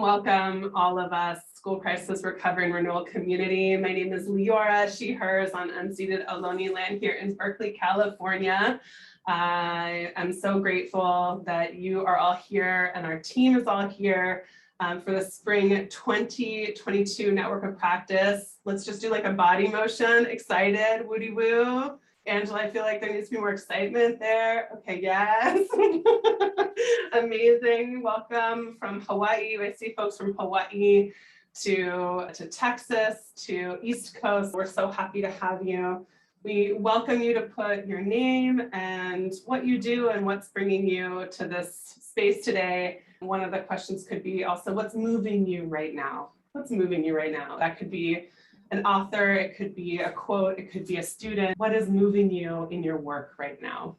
Welcome all of us, School Crisis Recovery and Renewal community. My name is Leora, she, hers, on unceded Ohlone land here in Berkeley, California. I am so grateful that you are all here and our team is all here for the Spring 2022 Network of Practice. Let's just do like a body motion, excited, woody woo. Angela, I feel like there needs to be more excitement there. Okay, yes. Amazing. Welcome from Hawaii. I see folks from Hawaii to Texas, to East Coast. We're so happy to have you. We welcome you to put your name and what you do and what's bringing you to this space today. One of the questions could be also, what's moving you right now? What's moving you right now? That could be an author, it could be a quote, it could be a student. What is moving you in your work right now?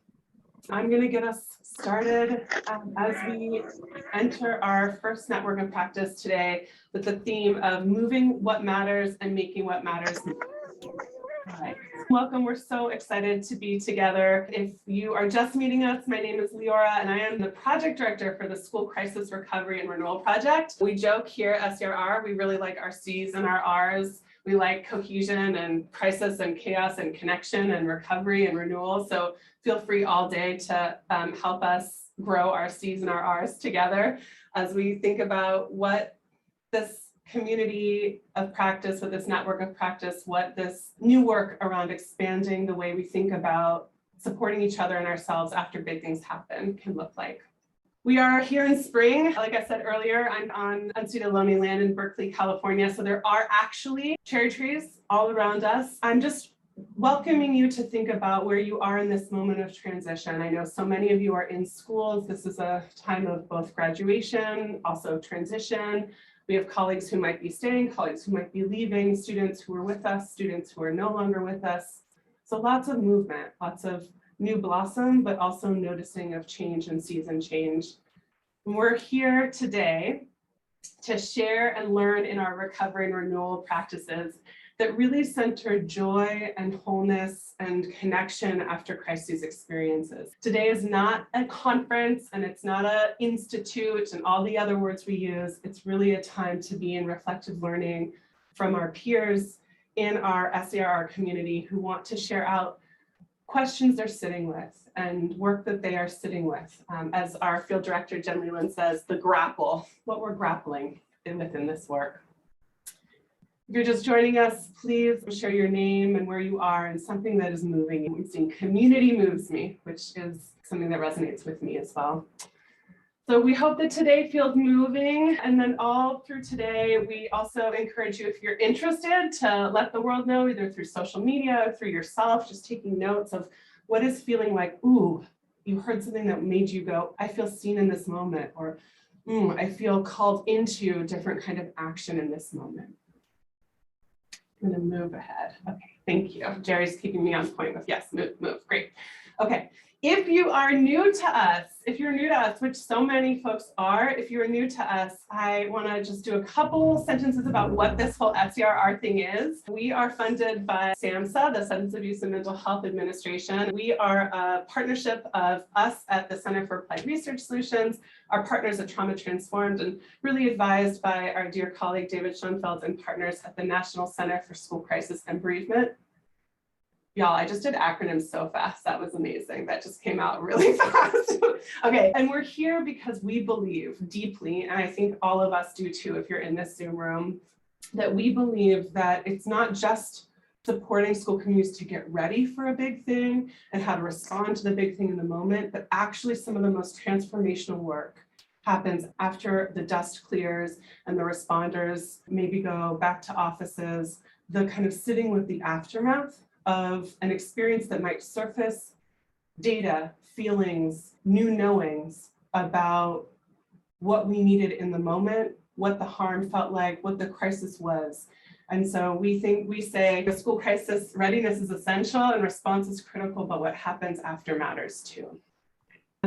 I'm going to get us started as we enter our first network of practice today with the theme of moving what matters and making what matters. All right. Welcome, we're so excited to be together. If you are just meeting us, my name is Leora and I am the project director for the School Crisis Recovery and Renewal Project. We joke here at SCRR, we really like our C's and our R's. We like cohesion and crisis and chaos and connection and recovery and renewal. So feel free all day to help us grow our C's and our R's together as we think about what this community of practice, with this network of practice, what this new work around expanding the way we think about supporting each other and ourselves after big things happen can look like. We are here in spring. Like I said earlier, I'm on unceded Ohlone land in Berkeley, California. So there are actually cherry trees all around us. I'm just welcoming you to think about where you are in this moment of transition. I know so many of you are in schools. This is a time of both graduation, also transition. We have colleagues who might be staying, colleagues who might be leaving, students who are with us, students who are no longer with us. So lots of movement, lots of new blossom, but also noticing of change and season change. And we're here today to share and learn in our recovery and renewal practices that really center joy and wholeness and connection after crises experiences. Today is not a conference and it's not an institute and all the other words we use. It's really a time to be in reflective learning from our peers in our SCRR community who want to share out questions they're sitting with and work that they are sitting with. As our field director, Jen Leland, says, the grapple, what we're grappling within this work. If you're just joining us, please share your name and where you are and something that is moving you. We've seen community moves me, which is something that resonates with me as well. So we hope that today feels moving, and then all through today, we also encourage you, if you're interested, to let the world know either through social media or through yourself, just taking notes of what is feeling like, ooh, you heard something that made you go, I feel seen in this moment, or I feel called into a different kind of action in this moment. I'm gonna move ahead. Okay, thank you. Jerry's keeping me on point with yes, move, great. Okay. If you are new to us, which so many folks are, if you're new to us, I want to just do a couple sentences about what this whole SCRR thing is. We are funded by SAMHSA, the Substance Abuse and Mental Health Administration. We are a partnership of us at the Center for Applied Research Solutions, our partners at Trauma Transformed, and really advised by our dear colleague David Schoenfeld and partners at the National Center for School Crisis and Bereavement. Y'all, I just did acronyms so fast. That was amazing. That just came out really fast. Okay, and we're here because we believe deeply, and I think all of us do too if you're in this Zoom room, that we believe that it's not just supporting school communities to get ready for a big thing and how to respond to the big thing in the moment, but actually some of the most transformational work happens after the dust clears and the responders maybe go back to offices, the kind of sitting with the aftermath of an experience that might surface data, feelings, new knowings about what we needed in the moment, what the harm felt like, what the crisis was. And so we say the school crisis readiness is essential and response is critical, but what happens after matters too.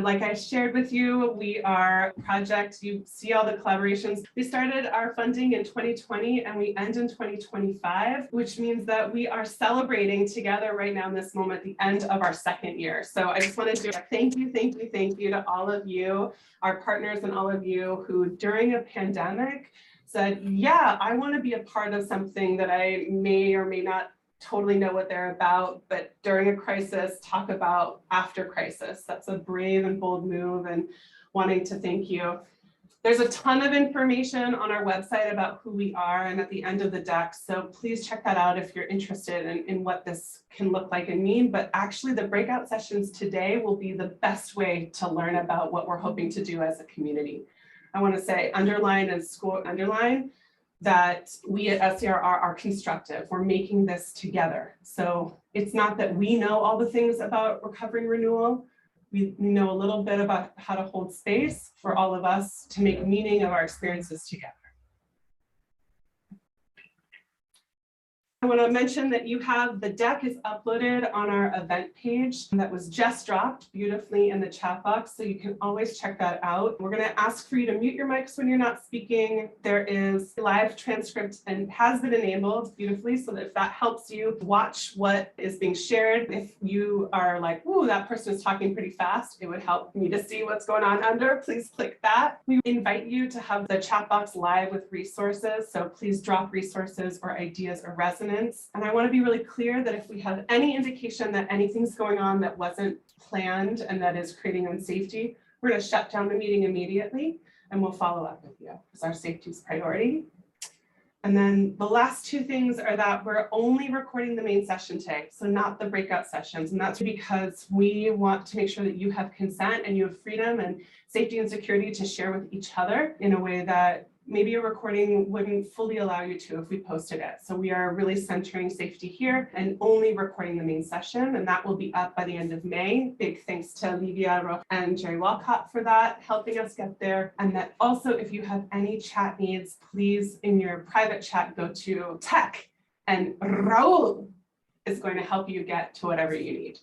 Like I shared with you, we are a project, you see all the collaborations. We started our funding in 2020 and we end in 2025, which means that we are celebrating together right now in this moment, the end of our second year. So I just wanted to thank you to all of you, our partners and all of you who during a pandemic said, yeah, I want to be a part of something that I may or may not totally know what they're about, but during a crisis, talk about after crisis. That's a brave and bold move, and wanting to thank you. There's a ton of information on our website about who we are and at the end of the deck, so please check that out if you're interested in what this can look like and mean. But actually the breakout sessions today will be the best way to learn about what we're hoping to do as a community. I want to say underline and underline that we at SCRR are constructive. We're making this together. So it's not that we know all the things about recovering renewal. We know a little bit about how to hold space for all of us to make meaning of our experiences together. I want to mention that you have the deck is uploaded on our event page that was just dropped beautifully in the chat box, so you can always check that out. We're going to ask for you to mute your mics when you're not speaking. There is live transcript and has been enabled beautifully, so that if that helps you watch what is being shared, if you are like, ooh, that person is talking pretty fast, it would help me to see what's going on under, please click that. We invite you to have the chat box live with resources, so please drop resources or ideas or resonance. And I want to be really clear that if we have any indication that anything's going on that wasn't planned and that is creating unsafety, we're going to shut down the meeting immediately and we'll follow up with you because our safety is priority. And then the last two things are that we're only recording the main session today, so not the breakout sessions. And that's because we want to make sure that you have consent and you have freedom and safety and security to share with each other in a way that maybe a recording wouldn't fully allow you to if we posted it. So we are really centering safety here and only recording the main session, and that will be up by the end of May. Big thanks to Livia and Jerry Walcott for that, helping us get there. And that also, if you have any chat needs, please in your private chat, go to tech, and Raul is going to help you get to whatever you need.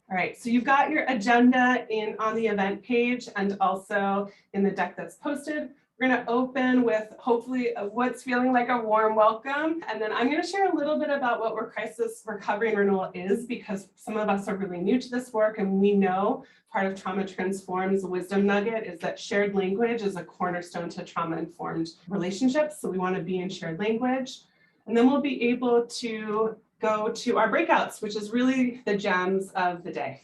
All right, so you've got your agenda on the event page and also in the deck that's posted. We're going to open with hopefully what's feeling like a warm welcome. And then I'm going to share a little bit about what crisis recovery and renewal is, because some of us are really new to this work. And we know part of Trauma Transform's wisdom nugget is that shared language is a cornerstone to trauma-informed relationships. So we want to be in shared language. And then we'll be able to go to our breakouts, which is really the gems of the day.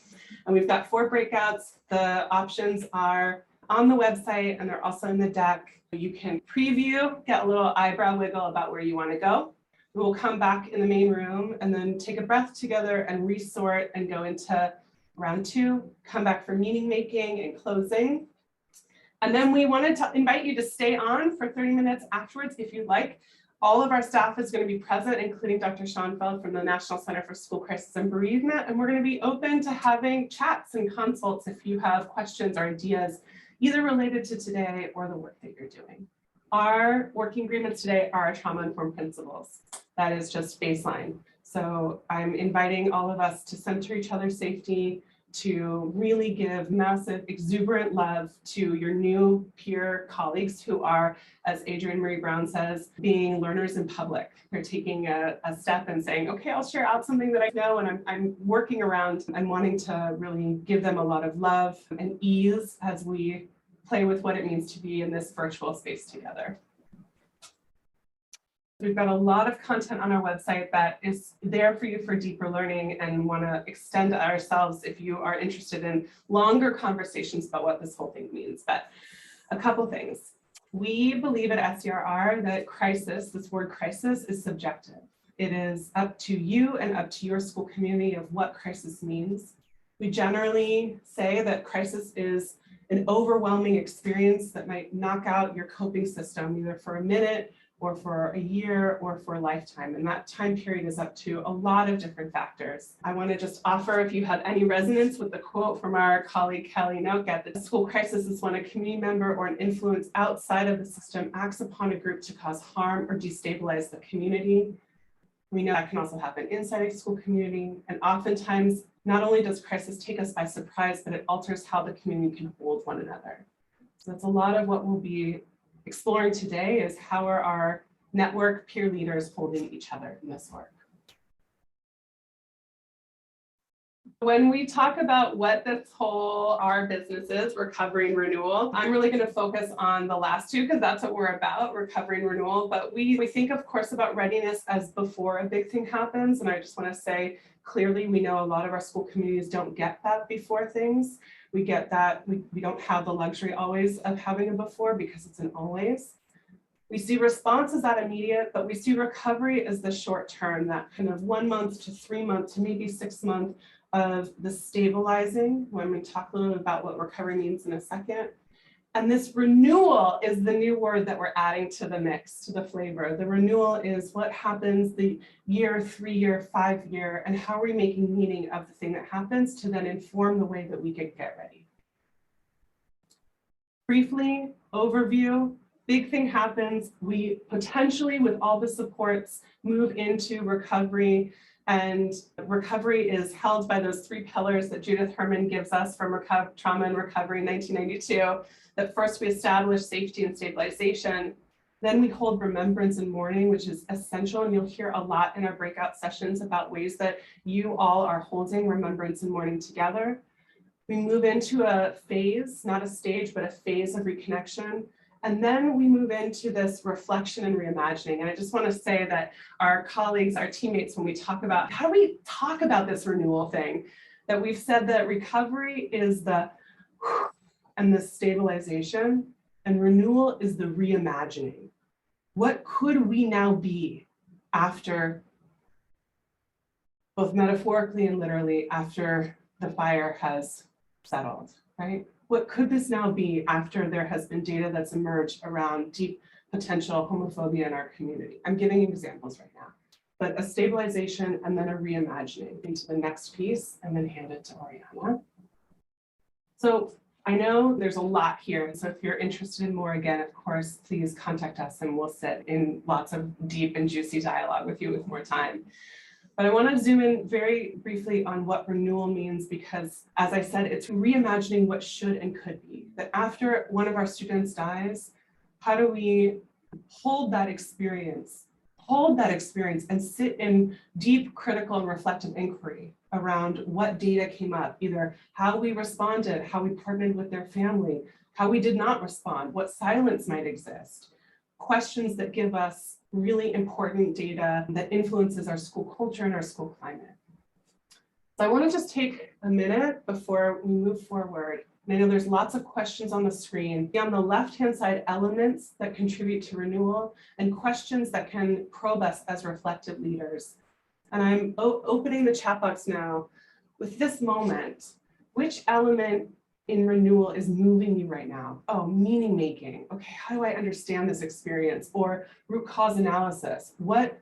And we've got 4 breakouts. The options are on the website and they're also in the deck. You can preview, get a little eyebrow wiggle about where you want to go. We will come back in the main room and then take a breath together and resort and go into round 2, come back for meaning making and closing. And then we wanted to invite you to stay on for 30 minutes afterwards if you'd like. All of our staff is going to be present, including Dr. Schoenfeld from the National Center for School Crisis and Bereavement, and we're going to be open to having chats and consults if you have questions or ideas either related to today or the work that you're doing. Our working agreements today are our trauma-informed principles. That is just baseline. So I'm inviting all of us to center each other's safety, to really give massive exuberant love to your new peer colleagues who are, as Adrienne Marie Brown says, being learners in public. They're taking a step and saying, okay, I'll share out something that I know, and I'm working around and wanting to really give them a lot of love and ease as we play with what it means to be in this virtual space together. We've got a lot of content on our website that is there for you for deeper learning, and want to extend ourselves if you are interested in longer conversations about what this whole thing means. But a couple things. We believe at SCRR that crisis, this word crisis, is subjective. It is up to you and up to your school community of what crisis means. We generally say that crisis is an overwhelming experience that might knock out your coping system, either for a minute or for a year or for a lifetime. And that time period is up to a lot of different factors. I want to just offer, if you have any resonance with the quote from our colleague Kelly Nogat, that the school crisis is when a community member or an influence outside of the system acts upon a group to cause harm or destabilize the community. We know that can also happen inside a school community. And oftentimes, not only does crisis take us by surprise, but it alters how the community can hold one another. So that's a lot of what we'll be exploring today, is how are our network peer leaders holding each other in this work. When we talk about what this whole, our business is, Recovering Renewal, I'm really going to focus on the last two because that's what we're about, Recovering Renewal. But we think, of course, about readiness as before a big thing happens. And I just want to say, clearly, we know a lot of our school communities don't get that before things. We get that we don't have the luxury always of having a before because it's an always. We see response as that immediate, but we see recovery as the short term, that kind of 1 month to 3 months to maybe 6 months of the stabilizing, when we talk a little bit about what recovery means in a second. And this renewal is the new word that we're adding to the mix, to the flavor. The renewal is what happens the year, 3 year, 5 year, and how are we making meaning of the thing that happens to then inform the way that we can get ready. Briefly, overview, big thing happens. We potentially, with all the supports, move into recovery. And recovery is held by those 3 pillars that Judith Herman gives us from trauma and recovery in 1992. That first we establish safety and stabilization. Then we hold remembrance and mourning, which is essential. And you'll hear a lot in our breakout sessions about ways that you all are holding remembrance and mourning together. We move into a phase, not a stage, but a phase of reconnection. And then we move into this reflection and reimagining. And I just want to say that our colleagues, our teammates, when we talk about how do we talk about this renewal thing, that we've said that recovery is the and the stabilization, and renewal is the reimagining. What could we now be after, both metaphorically and literally, after the fire has settled, right? What could this now be after there has been data that's emerged around deep potential homophobia in our community? I'm giving examples right now, but a stabilization and then a reimagining into the next piece, and then hand it to Oriana. So I know there's a lot here. So if you're interested in more, again, of course, please contact us and we'll sit in lots of deep and juicy dialogue with you with more time. But I want to zoom in very briefly on what renewal means, because as I said, it's reimagining what should and could be. That after one of our students dies, how do we hold that experience and sit in deep critical and reflective inquiry around what data came up, either how we responded, how we partnered with their family, how we did not respond, what silence might exist, questions that give us really important data that influences our school culture and our school climate. So I want to just take a minute before we move forward. And I know there's lots of questions on the screen. On the left-hand side, elements that contribute to renewal and questions that can probe us as reflective leaders. And I'm opening the chat box now with this moment. Which element in renewal is moving you right now? Oh, meaning making. Okay, how do I understand this experience? Or root cause analysis. What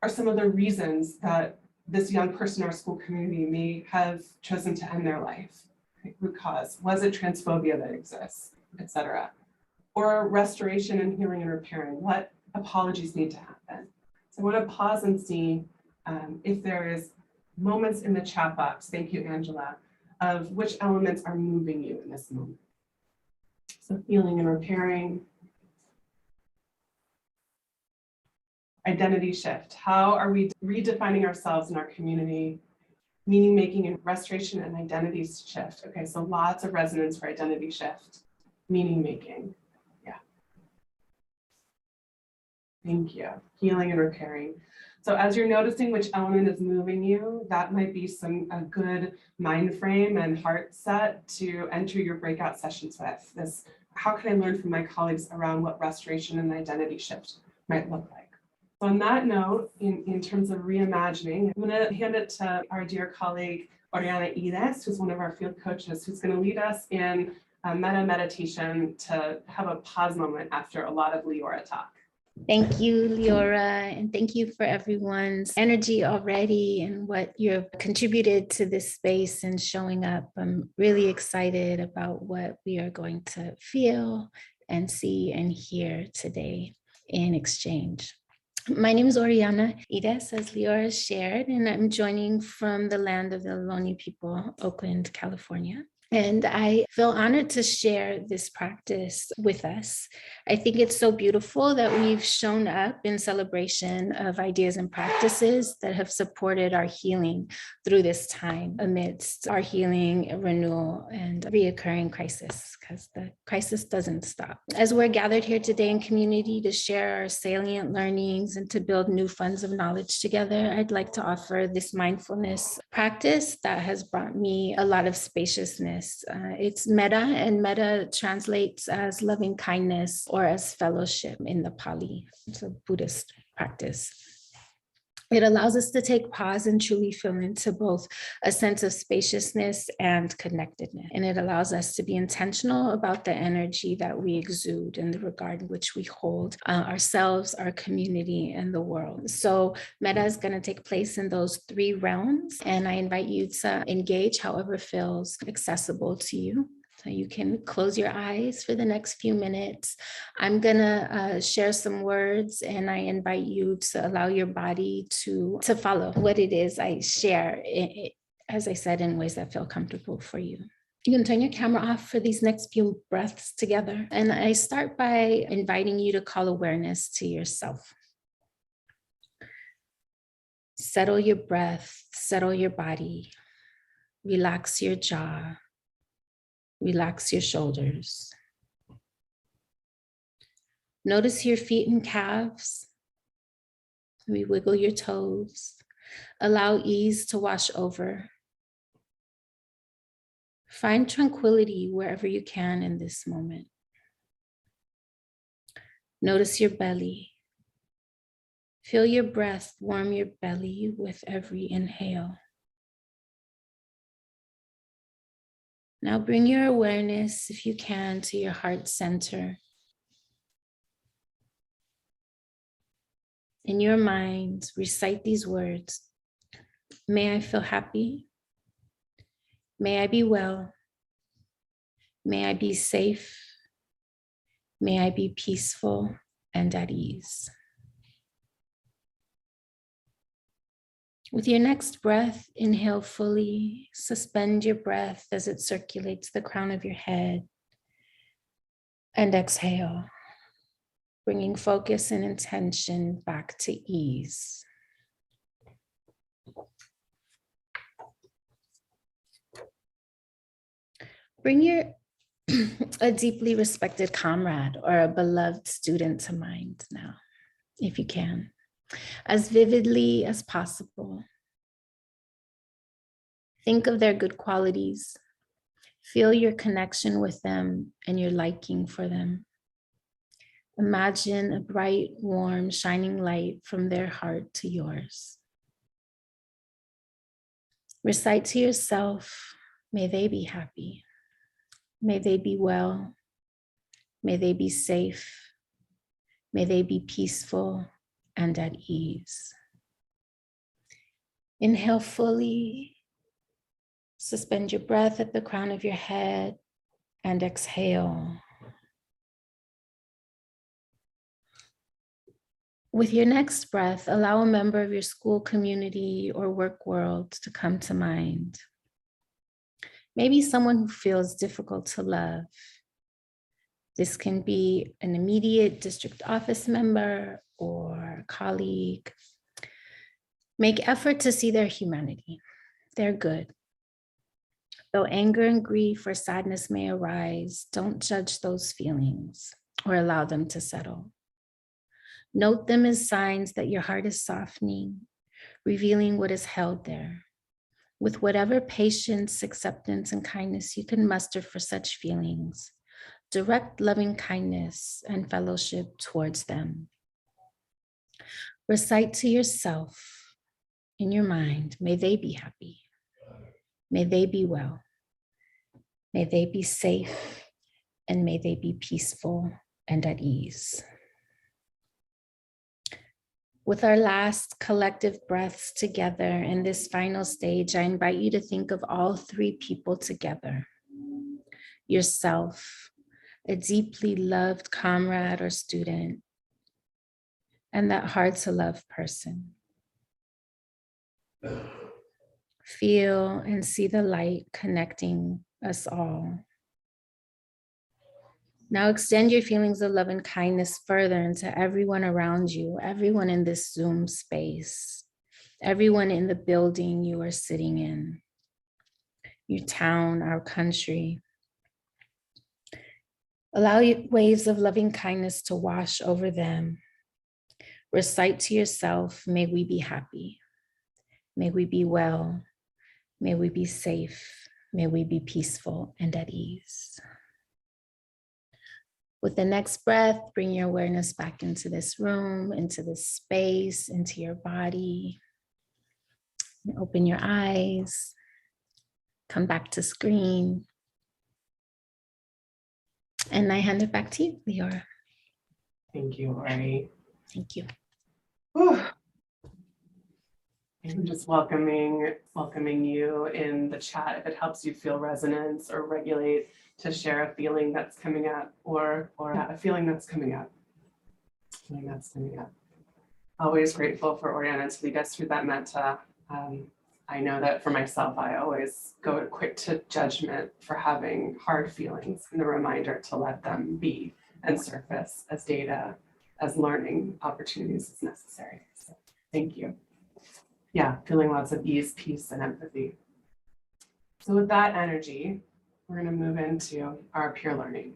are some of the reasons that this young person in our school community may have chosen to end their life? Okay, root cause. Was it transphobia that exists, etc.? Or restoration and healing and repairing. What apologies need to happen? So I want to pause and see if there is moments in the chat box. Thank you, Angela. Of which elements are moving you in this moment. So healing and repairing. Identity shift. How are we redefining ourselves in our community? Meaning making and restoration and identity shift. Okay, so lots of resonance for identity shift. Meaning making. Yeah. Thank you. Healing and repairing. So as you're noticing which element is moving you, that might be a good mind frame and heart set to enter your breakout sessions with. This, how can I learn from my colleagues around what restoration and identity shift might look like? So on that note, in terms of reimagining, I'm going to hand it to our dear colleague, Oriana Ides, who's one of our field coaches, who's going to lead us in a meta meditation to have a pause moment after a lot of Leora talk. Thank you, Leora, and thank you for everyone's energy already and what you've contributed to this space and showing up. I'm really excited about what we are going to feel and see and hear today in exchange. My name is Oriana Ides, as Leora shared, and I'm joining from the land of the Ohlone people, Oakland, California. And I feel honored to share this practice with us. I think it's so beautiful that we've shown up in celebration of ideas and practices that have supported our healing through this time amidst our healing, renewal, and reoccurring crisis, because the crisis doesn't stop. As we're gathered here today in community to share our salient learnings and to build new funds of knowledge together, I'd like to offer this mindfulness practice that has brought me a lot of spaciousness. It's metta, and metta translates as loving kindness or as fellowship in the Pali. It's a Buddhist practice. It allows us to take pause and truly feel into both a sense of spaciousness and connectedness. And it allows us to be intentional about the energy that we exude and the regard in which we hold ourselves, our community, and the world. So metta is going to take place in those 3 realms. And I invite you to engage however feels accessible to you. So you can close your eyes for the next few minutes. I'm gonna share some words, and I invite you to allow your body to follow what it is I share, as I said, in ways that feel comfortable for you. You can turn your camera off for these next few breaths together. And I start by inviting you to call awareness to yourself. Settle your breath, settle your body, relax your jaw. Relax your shoulders. Notice your feet and calves. We wiggle your toes. Allow ease to wash over. Find tranquility wherever you can in this moment. Notice your belly. Feel your breath warm your belly with every inhale. Now bring your awareness, if you can, to your heart center. In your mind, recite these words. May I feel happy. May I be well. May I be safe. May I be peaceful and at ease. With your next breath, inhale fully. Suspend your breath as it circulates the crown of your head. And exhale, bringing focus and intention back to ease. Bring a deeply respected comrade or a beloved student to mind now, if you can, as vividly as possible. Think of their good qualities. Feel your connection with them and your liking for them. Imagine a bright, warm, shining light from their heart to yours. Recite to yourself, may they be happy. May they be well. May they be safe. May they be peaceful and at ease. Inhale fully. Suspend your breath at the crown of your head and exhale. With your next breath, allow a member of your school community or work world to come to mind. Maybe someone who feels difficult to love. This can be an immediate district office member or colleague. Make effort to see their humanity. They're good. Though anger and grief or sadness may arise, don't judge those feelings or allow them to settle. Note them as signs that your heart is softening, revealing what is held there. With whatever patience, acceptance, and kindness you can muster for such feelings, direct loving kindness and fellowship towards them. Recite to yourself in your mind, may they be happy. May they be well. May they be safe, and may they be peaceful and at ease. With our last collective breaths together in this final stage, I invite you to think of all 3 people together. Yourself, a deeply loved comrade or student. and that hard to love person. Feel and see the light connecting us all. Now extend your feelings of love and kindness further into everyone around you, everyone in this Zoom space, everyone in the building you are sitting in, your town, our country. Allow waves of loving kindness to wash over them. Recite to yourself, may we be happy. May we be well. May we be safe. May we be peaceful and at ease. With the next breath, bring your awareness back into this room, into this space, into your body. And open your eyes. Come back to screen. And I hand it back to you, Leora. Thank you, Ori. Thank you. Whew. I'm just welcoming you in the chat if it helps you feel resonance or regulate, to share a feeling that's coming up or a feeling that's coming up. Always grateful for Oriana to lead us through that metta. I know that for myself, I always go quick to judgment for having hard feelings, and the reminder to let them be and surface as data, as learning opportunities is necessary. So thank you. Yeah, feeling lots of ease, peace, and empathy. So with that energy, we're going to move into our peer learning.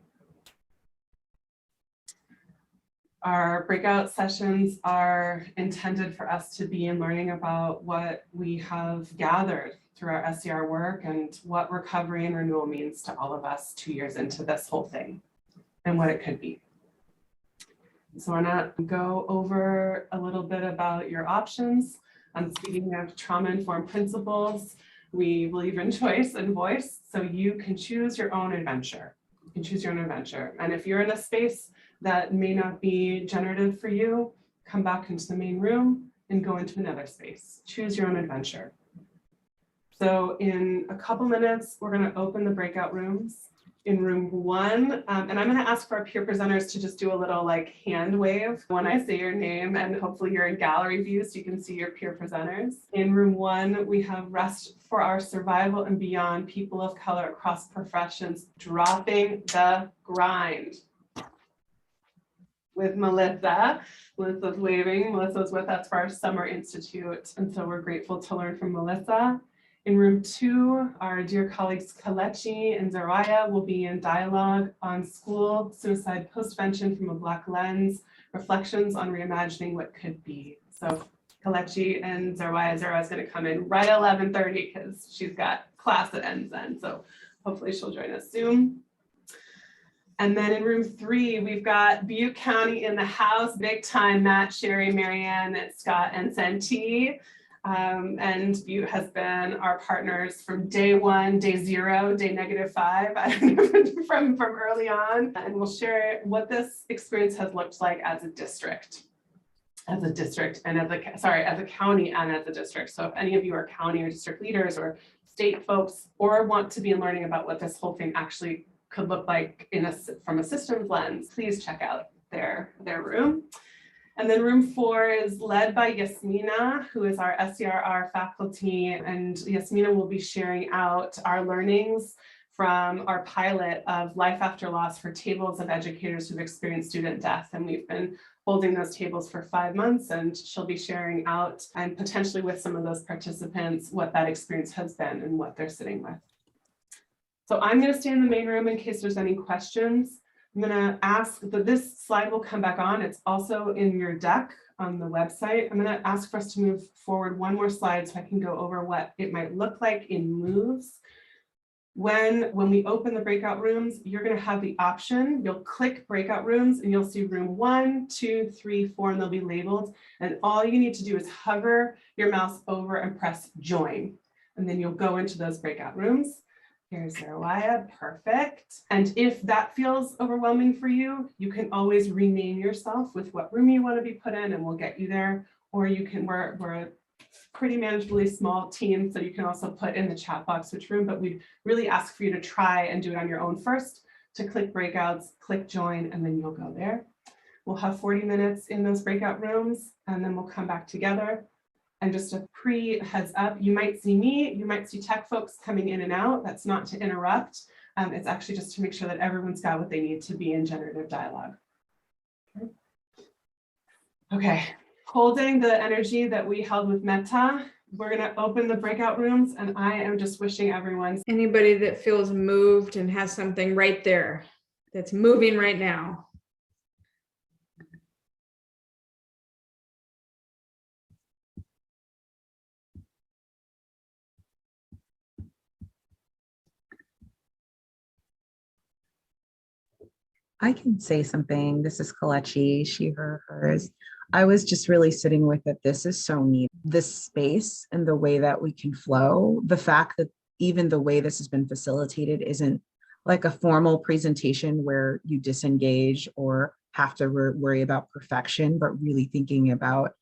Our breakout sessions are intended for us to be in learning about what we have gathered through our SCR work and what recovery and renewal means to all of us 2 years into this whole thing and what it could be. So I'm going to go over a little bit about your options. Speaking of trauma-informed principles, we believe in choice and voice, so you can choose your own adventure. You can choose your own adventure. And if you're in a space that may not be generative for you, come back into the main room and go into another space. Choose your own adventure. So in a couple minutes, we're going to open the breakout rooms in room 1. And I'm going to ask for our peer presenters to just do a little like hand wave when I say your name, and hopefully you're in gallery view so you can see your peer presenters. In room 1, we have Rest for Our Survival and Beyond, people of color across professions, dropping the grind. With Melissa. Melissa's waving. Melissa's with us for our Summer Institute. And so we're grateful to learn from Melissa. In room 2, our dear colleagues Kalechi and Zaraya will be in dialogue on school suicide postvention from a Black lens, reflections on reimagining what could be. So Kalechi and Zaraya is going to come in right at 11:30 because she's got class that ends then. So hopefully she'll join us soon. And then in room 3, we've got Butte County in the house, big time, Matt, Sherry, Marianne, Scott, and Santee. And Butte has been our partners from day 1, day 0, day -5, from early on. And we'll share what this experience has looked like as a district. And as a county and as a district. So if any of you are county or district leaders or state folks, or want to be learning about what this whole thing actually could look like from a systems lens, please check out their room. And then room 4 is led by Yasmina, who is our SCRR faculty, and Yasmina will be sharing out our learnings from our pilot of Life After Loss for tables of educators who've experienced student death. And we've been holding those tables for 5 months, and she'll be sharing out, and potentially with some of those participants, what that experience has been and what they're sitting with. So I'm going to stay in the main room in case there's any questions. I'm going to ask that this slide will come back on. It's also in your deck on the website. I'm going to ask for us to move forward one more slide so I can go over what it might look like in moves. When we open the breakout rooms, you're going to have the option. You'll click breakout rooms and you'll see room 1, 2, 3, 4, and they'll be labeled. And all you need to do is hover your mouse over and press join. And then you'll go into those breakout rooms. Here's Zaraya, perfect. And if that feels overwhelming for you, you can always rename yourself with what room you want to be put in and we'll get you there. Or you can, we're a pretty manageably small team, so you can also put in the chat box which room, but we'd really ask for you to try and do it on your own first, to click breakouts, click join, and then you'll go there. We'll have 40 minutes in those breakout rooms, and then we'll come back together. And just a heads up, you might see me, you might see tech folks coming in and out. That's not to interrupt. It's actually just to make sure that everyone's got what they need to be in generative dialogue. Okay, holding the energy that we held with Metta, we're going to open the breakout rooms, and I am just wishing everyone. Anybody that feels moved and has something right there that's moving right now. I can say something. This is Kalechi, she, her, hers. I was just really sitting with it. This is so neat. This space and the way that we can flow, the fact that even the way this has been facilitated isn't like a formal presentation where you disengage or have to worry about perfection, but really thinking about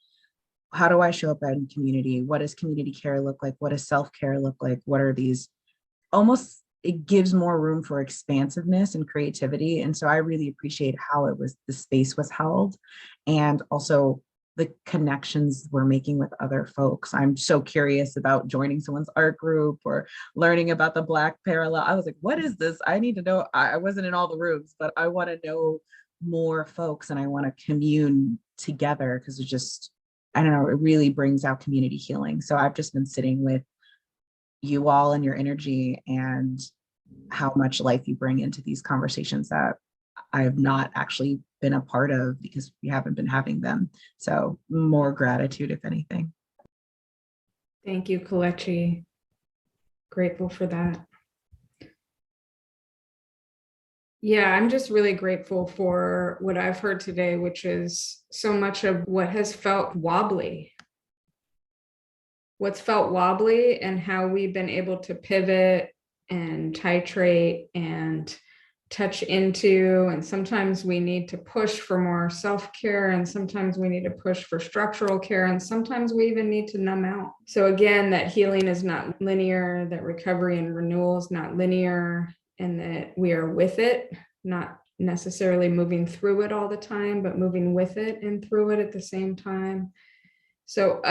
how do I show up in community? What does community care look like? What does self-care look like? What are these almost, it gives more room for expansiveness and creativity. And so I really appreciate how the space was held, and also the connections we're making with other folks. I'm so curious about joining someone's art group or learning about the Black parallel. I was like, what is this? I need to know. I wasn't in all the rooms, but I want to know more folks, and I want to commune together, because it just, I don't know, it really brings out community healing. So I've just been sitting with you all and your energy and how much life you bring into these conversations that I have not actually been a part of because we haven't been having them. So more gratitude, if anything. Thank you, Kalechi. Grateful for that. Yeah, I'm just really grateful for what I've heard today, which is so much of what has felt wobbly. What's felt wobbly and how we've been able to pivot and titrate and touch into, and sometimes we need to push for more self-care, and sometimes we need to push for structural care, and sometimes we even need to numb out. So again, that healing is not linear, that recovery and renewal is not linear, and that we are with it, not necessarily moving through it all the time, but moving with it and through it at the same time. So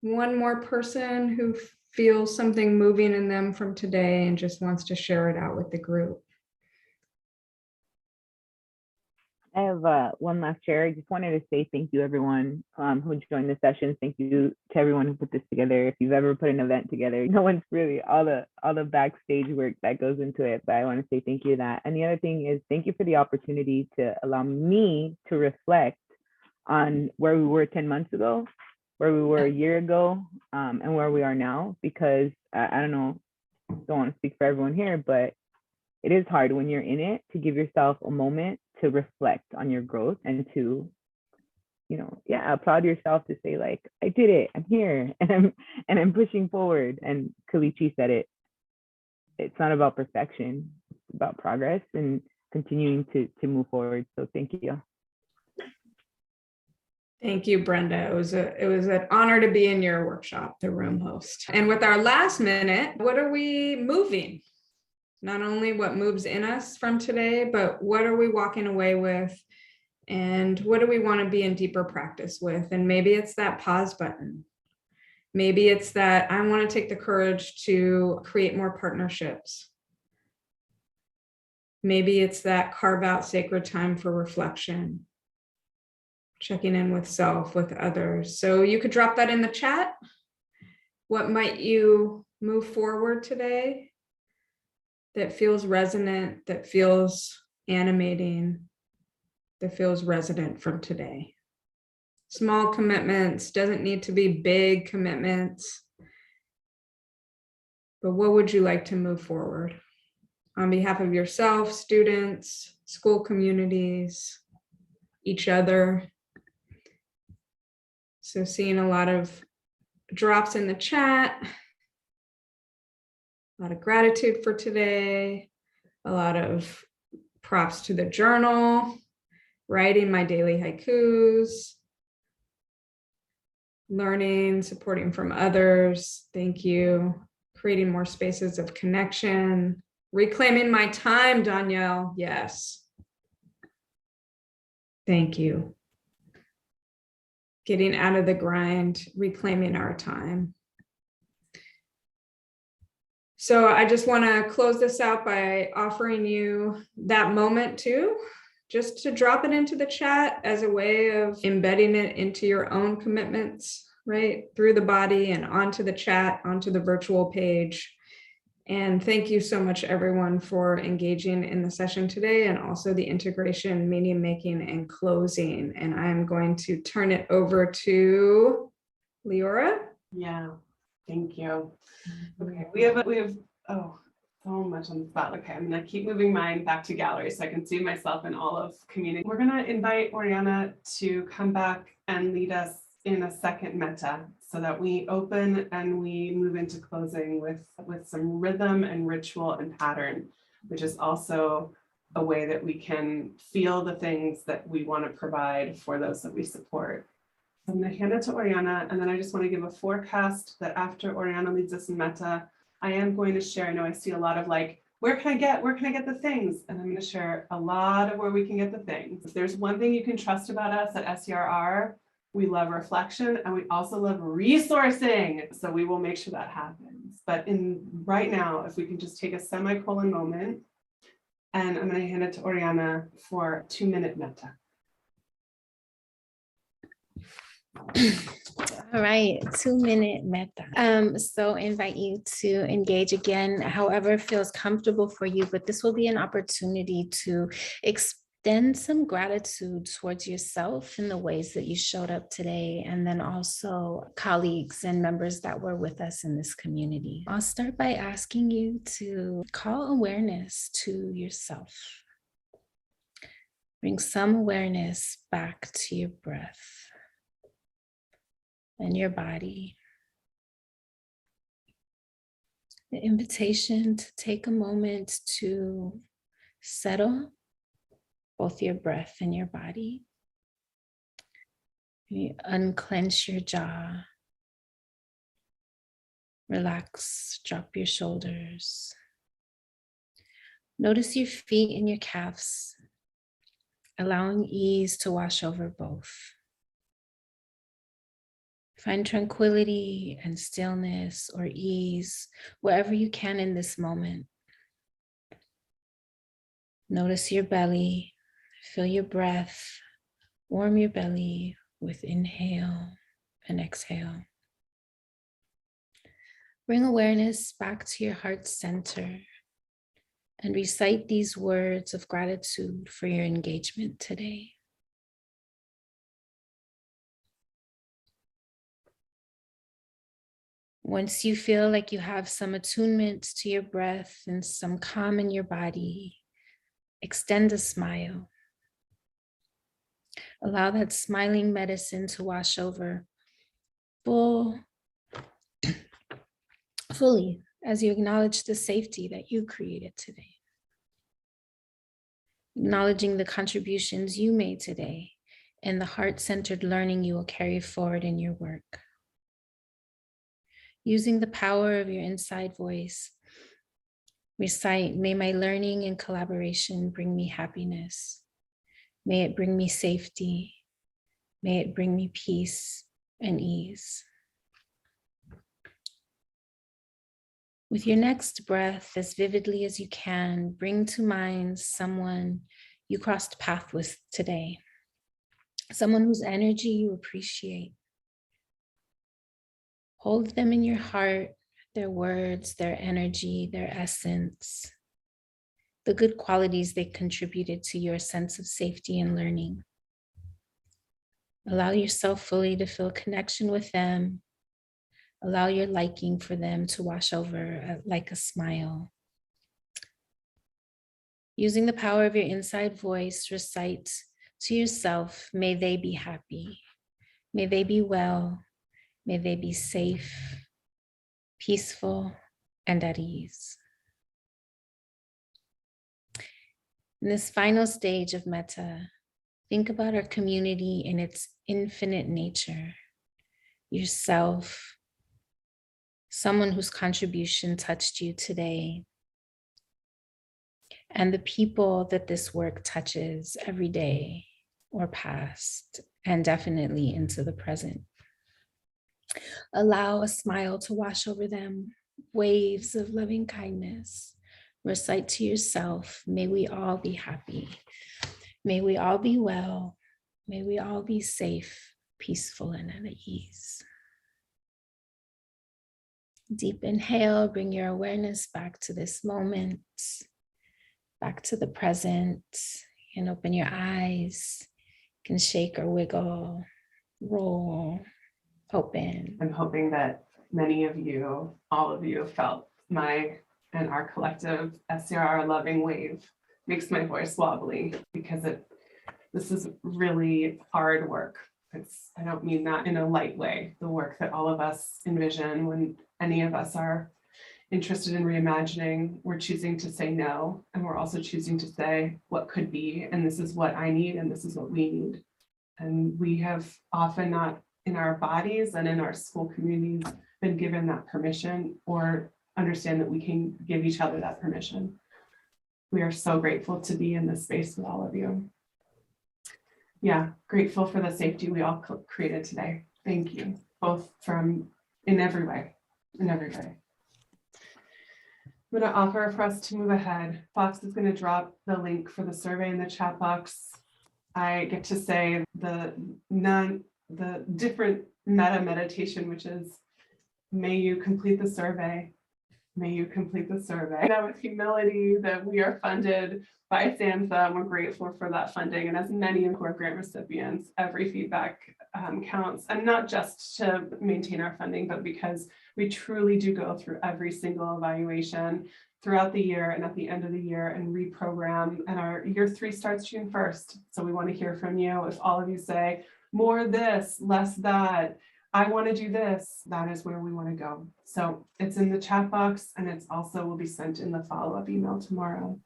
one more person who feels something moving in them from today and just wants to share it out with the group. I have one last share. I just wanted to say thank you, everyone who joined the session. Thank you to everyone who put this together. If you've ever put an event together, no one's really all the backstage work that goes into it. But I want to say thank you to that. And the other thing is thank you for the opportunity to allow me to reflect on where we were 10 months ago, where we were a year ago, and where we are now. Because I don't know, don't want to speak for everyone here, but it is hard when you're in it to give yourself a moment to reflect on your growth and to, applaud yourself to say, like, I did it, I'm here, and I'm pushing forward. And Kalechi said it, it's not about perfection, it's about progress and continuing to move forward. So thank you. Thank you, Brenda. It was an honor to be in your workshop, the room host. And with our last minute, what are we moving? Not only what moves in us from today, but what are we walking away with? And what do we want to be in deeper practice with? And maybe it's that pause button. Maybe it's that I want to take the courage to create more partnerships. Maybe it's that carve out sacred time for reflection, checking in with self, with others. So you could drop that in the chat. What might you move forward today that feels resonant, that feels animating, that feels resonant from today? Small commitments, doesn't need to be big commitments. But what would you like to move forward on behalf of yourself, students, school communities, each other? So seeing a lot of drops in the chat, a lot of gratitude for today, a lot of props to the journal, writing my daily haikus, learning, supporting from others. Thank you. Creating more spaces of connection, reclaiming my time, Danielle. Yes. Thank you. Getting out of the grind, reclaiming our time. So I just want to close this out by offering you that moment too, just to drop it into the chat as a way of embedding it into your own commitments, right? Through the body and onto the chat, onto the virtual page. And thank you so much, everyone, for engaging in the session today, and also the integration, meaning making, and closing. And I'm going to turn it over to Leora. Yeah, thank you. Okay, we have oh, so much on the spot. Okay, I'm gonna keep moving mine back to gallery so I can see myself in all of community. We're gonna invite Oriana to come back and lead us in a second metta, so that we open and we move into closing with some rhythm and ritual and pattern, which is also a way that we can feel the things that we want to provide for those that we support. So I'm going to hand it to Oriana, and then I just want to give a forecast that after Oriana leads us in metta, I am going to share. I know I see a lot of like, where can I get the things? And I'm going to share a lot of where we can get the things. If there's one thing you can trust about us at SCRR, we love reflection, and we also love resourcing. So we will make sure that happens. But right now, if we can just take a semicolon moment, and I'm going to hand it to Oriana for a 2-minute metta. All right, 2-minute metta. So invite you to engage again, however feels comfortable for you, but this will be an opportunity to extend some gratitude towards yourself in the ways that you showed up today, and then also colleagues and members that were with us in this community. I'll start by asking you to call awareness to yourself. Bring some awareness back to your breath and your body. The invitation to take a moment to settle both your breath and your body. You unclench your jaw. Relax, drop your shoulders. Notice your feet and your calves, allowing ease to wash over both. Find tranquility and stillness or ease wherever you can in this moment. Notice your belly, feel your breath, warm your belly with inhale and exhale. Bring awareness back to your heart center and recite these words of gratitude for your engagement today. Once you feel like you have some attunement to your breath and some calm in your body, extend a smile. Allow that smiling medicine to wash over fully as you acknowledge the safety that you created today. Acknowledging the contributions you made today and the heart-centered learning you will carry forward in your work. Using the power of your inside voice, recite, may my learning and collaboration bring me happiness. May it bring me safety. May it bring me peace and ease. With your next breath, as vividly as you can, bring to mind someone you crossed paths with today, someone whose energy you appreciate. Hold them in your heart, their words, their energy, their essence, the good qualities they contributed to your sense of safety and learning. Allow yourself fully to feel connection with them. Allow your liking for them to wash over like a smile. Using the power of your inside voice, recite to yourself, may they be happy, may they be well, may they be safe, peaceful, and at ease. In this final stage of metta, think about our community in its infinite nature, yourself, someone whose contribution touched you today, and the people that this work touches every day or past, and definitely into the present. Allow a smile to wash over them, waves of loving kindness. Recite to yourself, may we all be happy. May we all be well. May we all be safe, peaceful, and at ease. Deep inhale, bring your awareness back to this moment, back to the present. You can open your eyes, you can shake or wiggle, roll, open. I'm hoping that many of you, all of you, felt my and our collective SCRR loving wave. Makes my voice wobbly because this is really hard work. I don't mean that in a light way. The work that all of us envision when any of us are interested in reimagining, we're choosing to say no, and we're also choosing to say what could be, and this is what I need, and this is what we need. And we have often not in our bodies and in our school communities been given that permission or understand that we can give each other that permission. We are so grateful to be in this space with all of you. Yeah, grateful for the safety we all created today. Thank you, both in every way, in every way. I'm going to offer for us to move ahead. Fox is going to drop the link for the survey in the chat box. I get to say the different meta meditation, which is, may you complete the survey. May you complete the survey. Now with humility that we are funded by SAMHSA, and we're grateful for that funding. And as many who are grant recipients, every feedback counts, and not just to maintain our funding, but because we truly do go through every single evaluation throughout the year and at the end of the year and reprogram. And our year 3 starts June 1st. So we want to hear from you. If all of you say more this, less that, I want to do this, that is where we want to go. So it's in the chat box, and it's also will be sent in the follow-up email tomorrow.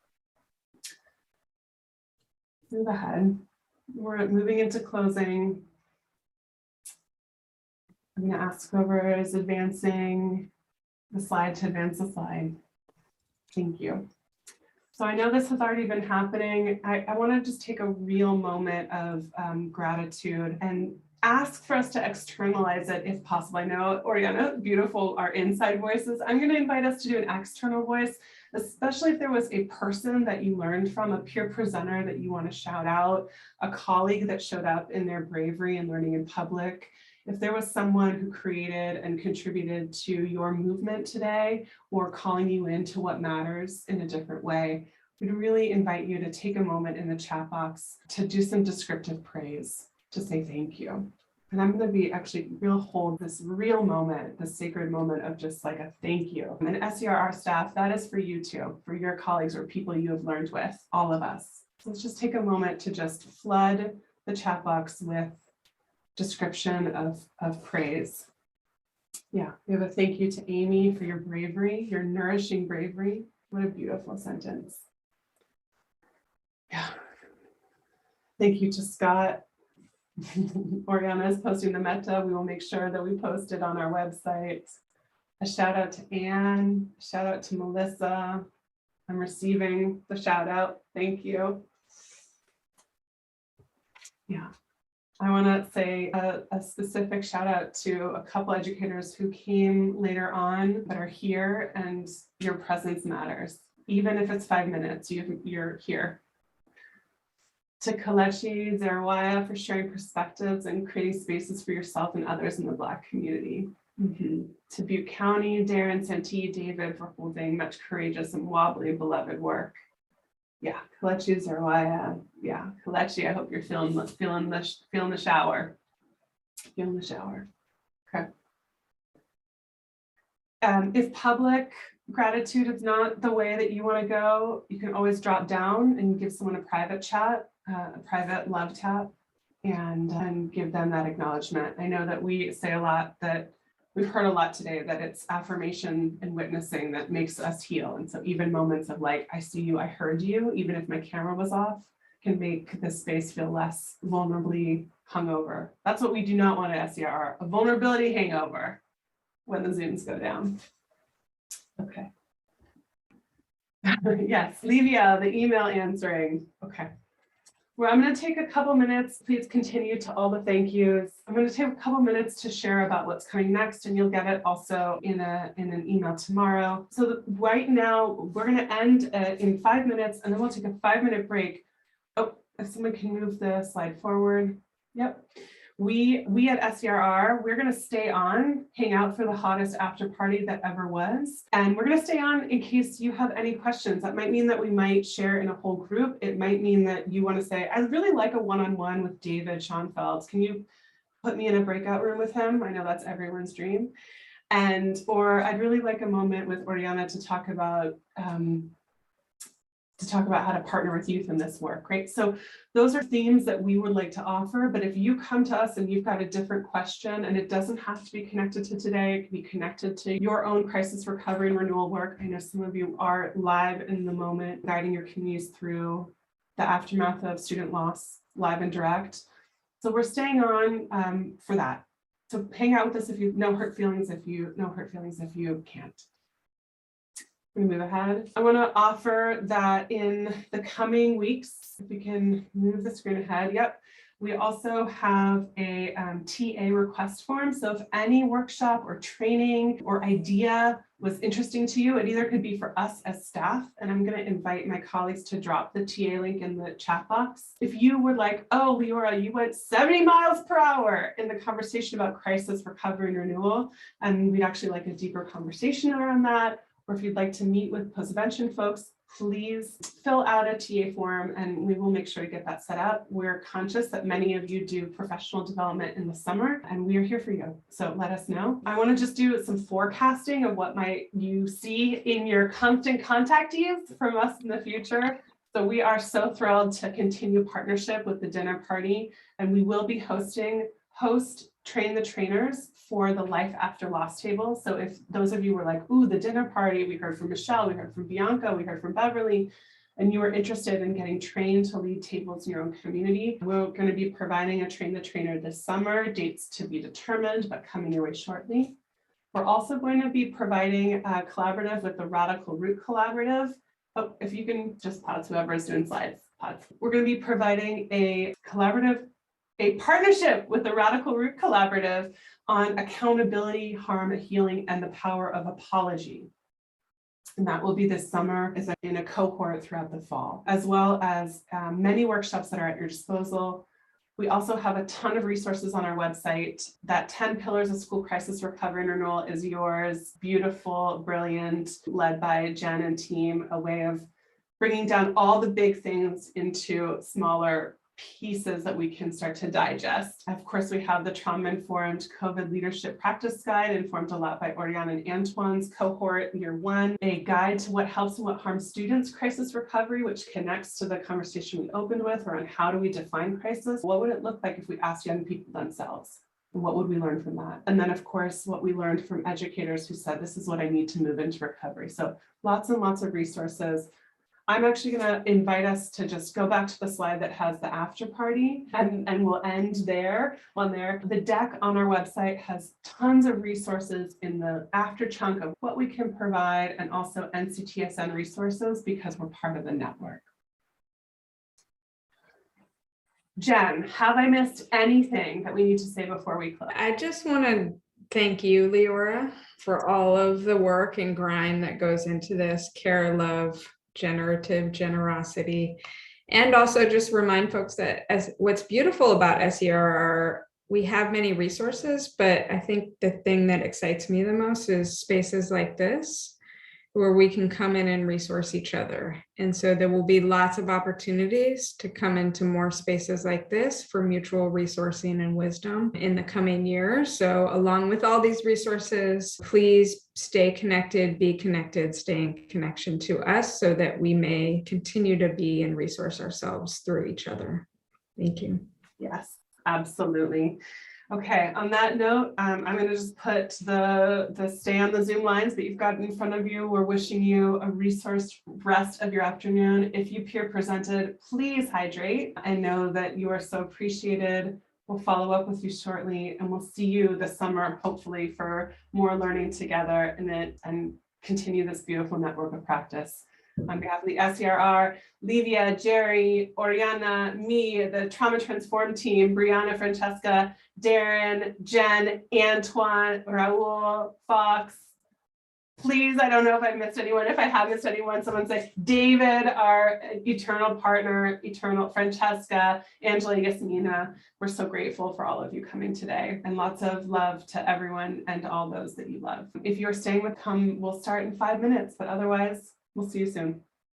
Move ahead. We're moving into closing. I'm going to ask whoever is advancing the slide to advance the slide. Thank you. So I know this has already been happening. I want to just take a real moment of gratitude and ask for us to externalize it if possible. I know, Oriana, beautiful, our inside voices. I'm going to invite us to do an external voice, especially if there was a person that you learned from, a peer presenter that you want to shout out, a colleague that showed up in their bravery and learning in public. If there was someone who created and contributed to your movement today or calling you into what matters in a different way, we'd really invite you to take a moment in the chat box to do some descriptive praise, to say thank you. And I'm going to be actually hold this real moment, this sacred moment of just like a thank you. And SCRR staff, that is for you too, for your colleagues or people you have learned with, all of us. So let's just take a moment to just flood the chat box with description of praise. Yeah, we have a thank you to Amy for your bravery, your nourishing bravery. What a beautiful sentence. Yeah. Thank you to Scott. Oriana is posting the meta. We will make sure that we post it on our website. A shout out to Anne, a shout out to Melissa. I'm receiving the shout out. Thank you. Yeah. I want to say a specific shout out to a couple educators who came later on but are here, and your presence matters. Even if it's 5 minutes, you're here. To Kelechi Zerawaya for sharing perspectives and creating spaces for yourself and others in the Black community. To Butte County, Darren, Santee, David for holding much courageous and wobbly beloved work. Yeah, Kelechi Zerawaya. Yeah, Kelechi, I hope you're feeling the shower. Feeling the shower. Okay. If public gratitude is not the way that you want to go, you can always drop down and give someone a private chat, a private love tap, and give them that acknowledgement. I know that we say a lot, that we've heard a lot today, that it's affirmation and witnessing that makes us heal. And so even moments of like, I see you, I heard you, even if my camera was off, can make this space feel less vulnerably hungover. That's what we do not want at SCRR, a vulnerability hangover when the Zooms go down. Okay. Yes, Livia, the email answering. Okay. Well, I'm going to take a couple minutes. Please continue to all the thank yous. I'm going to take a couple minutes to share about what's coming next, and you'll get it also in an email tomorrow. So right now, we're going to end in 5 minutes, and then we'll take a 5-minute break. Oh, if someone can move the slide forward. Yep. We at SCRR, we're going to stay on, hang out for the hottest after party that ever was. And we're going to stay on in case you have any questions. That might mean that we might share in a whole group. It might mean that you want to say, I'd really like a one-on-one with David Schoenfeld. Can you put me in a breakout room with him? I know that's everyone's dream. Or I'd really like a moment with Oriana to talk about how to partner with youth in this work, right? So those are themes that we would like to offer, but if you come to us and you've got a different question, and it doesn't have to be connected to today, it can be connected to your own crisis recovery and renewal work. I know some of you are live in the moment, guiding your communities through the aftermath of student loss, live and direct. So we're staying on for that. So hang out with us if you no hurt feelings, if you can't. Move ahead. I want to offer that in the coming weeks, if we can move the screen ahead. Yep. We also have a TA request form. So if any workshop or training or idea was interesting to you, it either could be for us as staff, and I'm going to invite my colleagues to drop the TA link in the chat box. If you were like, oh, Leora, you went 70 miles per hour in the conversation about crisis recovery and renewal, and we'd actually like a deeper conversation around that. Or if you'd like to meet with postvention folks, please fill out a TA form and we will make sure to get that set up. We're conscious that many of you do professional development in the summer, and we are here for you. So let us know. I want to just do some forecasting of what might you see in your constant contactees from us in the future. So we are so thrilled to continue partnership with the dinner party, and we will be train the trainers for the life after loss table. So if those of you were like, ooh, the dinner party, we heard from Michelle, we heard from Bianca, we heard from Beverly, and you were interested in getting trained to lead tables in your own community, we're going to be providing a train the trainer this summer, dates to be determined, but coming your way shortly. We're also going to be providing a collaborative with the Radical Root Collaborative. Oh, if you can just pause, whoever is doing slides, pause. We're going to be providing a partnership with the Radical Root Collaborative on accountability, harm, healing, and the power of apology. And that will be this summer in a cohort throughout the fall, as well as many workshops that are at your disposal. We also have a ton of resources on our website. That 10 Pillars of School Crisis Recovery and Renewal is yours. Beautiful, brilliant, led by Jen and team, a way of bringing down all the big things into smaller pieces that we can start to digest. Of course, we have the trauma-informed COVID leadership practice guide, informed a lot by Oriana and Antoine's cohort year 1, a guide to what helps and what harms students crisis recovery, which connects to the conversation we opened with around how do we define crisis? What would it look like if we asked young people themselves? And what would we learn from that? And then, of course, what we learned from educators who said, this is what I need to move into recovery. So lots and lots of resources. I'm actually going to invite us to just go back to the slide that has the after party, and we'll end there on there. The deck on our website has tons of resources in the after chunk of what we can provide, and also NCTSN resources because we're part of the network. Jen, have I missed anything that we need to say before we close? I just want to thank you, Leora, for all of the work and grind that goes into this, care, love, generative generosity, and also just remind folks that as what's beautiful about SCRR, we have many resources, but I think the thing that excites me the most is spaces like this where we can come in and resource each other. And so there will be lots of opportunities to come into more spaces like this for mutual resourcing and wisdom in the coming years. So along with all these resources, please stay connected, be connected, stay in connection to us so that we may continue to be and resource ourselves through each other. Thank you. Yes, absolutely. Okay, on that note, I'm going to just put the stay on the Zoom lines that you've got in front of you. We're wishing you a resourced rest of your afternoon. If you peer presented, please hydrate. I know that you are so appreciated. We'll follow up with you shortly, and we'll see you this summer, hopefully, for more learning together and continue this beautiful network of practice. on behalf of the SCRR, Livia, Jerry, Oriana, me, the Trauma Transform team, Brianna, Francesca, Darren, Jen, Antoine, Raul, Fox. Please, I don't know if I missed anyone. If I have missed anyone, someone say David, our eternal partner, eternal Francesca, Angela, Yasmina. We're so grateful for all of you coming today, and lots of love to everyone and all those that you love. If you're staying with, we'll start in 5 minutes, but otherwise, we'll see you soon.